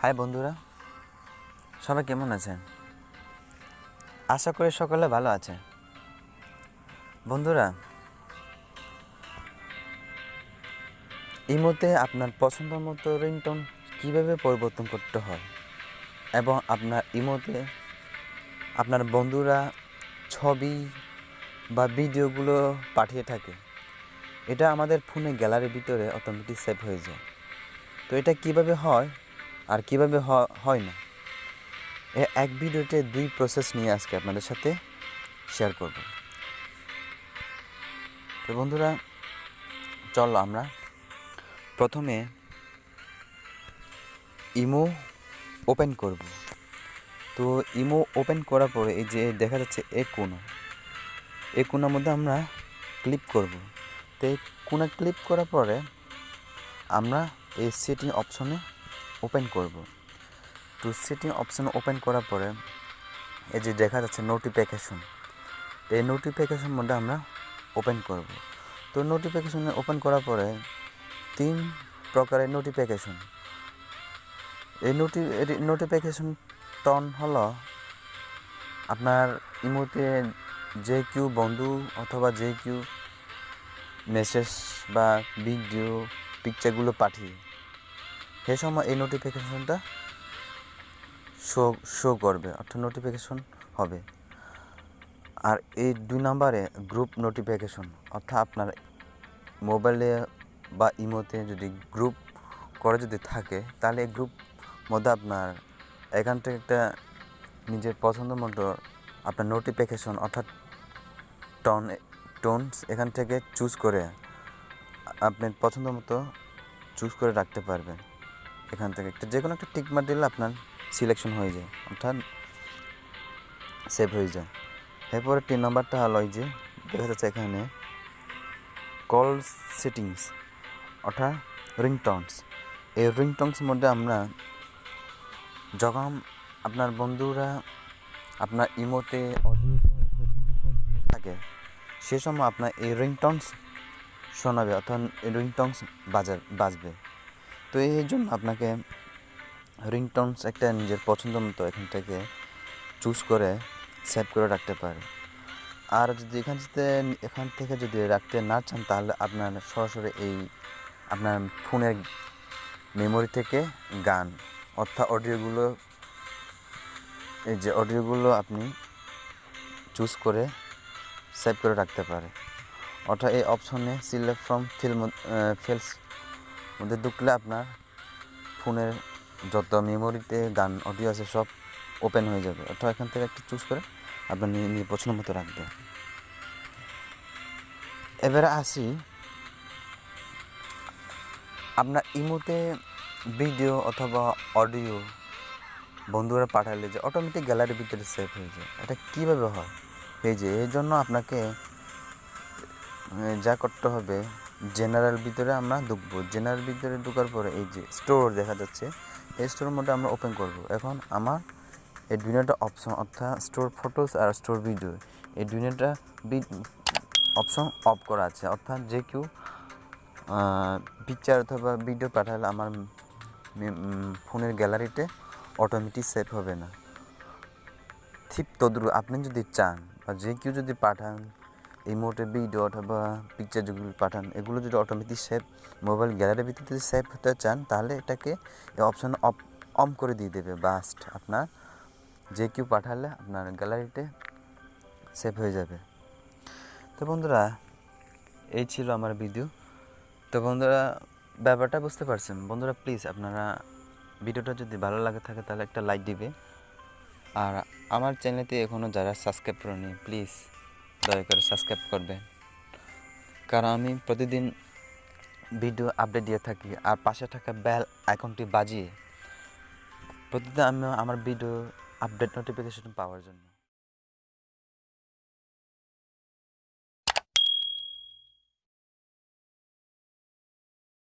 High বন্ধুরা, সবাই কেমন আছেন? আশা করি সকলে ভালো আছে। বন্ধুরা, ইমোতে আপনার পছন্দ মতো রিংটোন কীভাবে পরিবর্তন করতে হয় এবং আপনার ইমোতে আপনার বন্ধুরা ছবি বা ভিডিওগুলো পাঠিয়ে থাকে, এটা আমাদের ফোনে গ্যালারির ভিতরে অটোমেটিক সেভ হয়ে যায়। তো এটা কিভাবে হয় আর কিভাবে হয় না, এক ভিডিওতে 2 প্রসেস নিয়ে আজকে আপনাদের সাথে শেয়ার করব। তো বন্ধুরা, চলো আমরা প্রথমে ইমো ওপেন করব। তো ইমো ওপেন করার পরে এই যে দেখা যাচ্ছে এই কোণার মধ্যে আমরা ক্লিক করব। তো এই কোণা ক্লিক করার পরে আমরা এই সেটিং অপশনে ওপেন করব। তো সেটিং অপশনে ওপেন করার পরে এই যে দেখা যাচ্ছে নোটিফিকেশন, এই নোটিফিকেশন মধ্যে আমরা ওপেন করব। তো নোটিফিকেশনে ওপেন করার পরে 3 প্রকারের নোটিফিকেশন। এই নোটিফিকেশন টন হলো আপনার ইমোতে যে কেউ বন্ধু অথবা যে কেউ মেসেজ বা ভিডিও পিকচারগুলো পাঠিয়ে সে সময় এই নোটিফিকেশনটা শো করবে, অর্থাৎ নোটিফিকেশন হবে। আর এই 2 নম্বরে গ্রুপ নোটিফিকেশন, অর্থাৎ আপনার মোবাইলে বা ইমোতে যদি গ্রুপ করে যদি থাকে তাহলে এই গ্রুপ মধ্যে আপনার এখান থেকে একটা নিজের পছন্দ মতো আপনার নোটিফিকেশন অর্থাৎ টোনস এখান থেকে চুজ করে আপনি পছন্দ মতো চুজ করে রাখতে পারবেন। এখান থেকে যে কোনো একটা টিক মার দিলে আপনার সিলেকশন হয়ে যায়, অর্থাৎ সেভ হয়ে যায়। এরপরে 3 নম্বরটা হলো এই যে দেখা যাচ্ছে এখানে কল সেটিংস অর্থাৎ রিংটোনস। এই রিংটোনসের মধ্যে আমরা যখন আপনার বন্ধুরা আপনার ইমোতে অডিও থাকে সে সময় আপনার এই রিংটোনস শোনাবে, অর্থাৎ রিংটোনস বাজবে। তো এই জন্য আপনাকে রিংটোনস একটা নিজের পছন্দ মতো এখান থেকে চুজ করে সেভ করে রাখতে পারে। আর যদি এখান থেকে যদি রাখতে না চান তাহলে আপনার সরাসরি এই আপনার ফোনের মেমোরি থেকে গান অর্থাৎ অডিওগুলো আপনি চুজ করে সেভ করে রাখতে পারে। অর্থাৎ এই অপশনে সিলেক্ট ফ্রম ফিল্ডস মধ্যে ঢুকলে আপনার ফোনের যত মেমোরিতে গান অডিও আছে সব ওপেন হয়ে যাবে, অর্থাৎ এখান থেকে একটা চুজ করে আপনার নিজের পছন্দ মতো রাখবে। এবারে আসি আপনার ইমোতে ভিডিও অথবা অডিও বন্ধুরা পাঠালে যে অটোমেটিক গ্যালারির ভিতরে সেভ হয়ে যায়, এটা কীভাবে হয়? এই জন্য আপনাকে যা করতে হবে, জেনারেল ভিতরে আমরা ঢুকবো। জেনারেল ভিতরে ঢোকার পরে এই যে স্টোর দেখা যাচ্ছে, এই স্টোরের মধ্যে আমরা ওপেন করব। এখন আমার এই দুইটা অপশন অর্থাৎ স্টোর ফটোস আর স্টোর ভিডিও, এই দুইটা অপশন অফ করা আছে, অর্থাৎ যে কেউ পিকচার অথবা ভিডিও পাঠালে আমার ফোনের গ্যালারিতে অটোমেটিক সেভ হবে না। ঠিক তদ্রুপ আপনি যদি চান বা যে কেউ যদি পাঠান ইমোটে ভিডিও অথবা পিকচার যেগুলো পাঠান এগুলো যদি অটোমেটিক সেভ মোবাইল গ্যালারির ভিতরে যদি সেভ হতে চান তাহলে এটাকে এই অপশন অন করে দিয়ে দেবে। বাস্ট আপনার যে কেউ পাঠালে আপনার গ্যালারিতে সেভ হয়ে যাবে। তো বন্ধুরা, এই ছিল আমার ভিডিও। তো বন্ধুরা, ব্যাপারটা বুঝতে পারছেন? বন্ধুরা প্লিজ আপনারা ভিডিওটা যদি ভালো লাগে থাকে তাহলে একটা লাইক দিবে। আর আমার চ্যানেলতে এখনও যারা সাবস্ক্রাইব করেনি প্লিজ দয়া করে সাবস্ক্রাইব করবেন, কারণ আমি প্রতিদিন ভিডিও আপডেট দিয়ে থাকি। আর পাশে থাকা বেল আইকনটি বাজিয়ে প্রতিদিন আমি আমার ভিডিও আপডেট নোটিফিকেশন পাওয়ার জন্য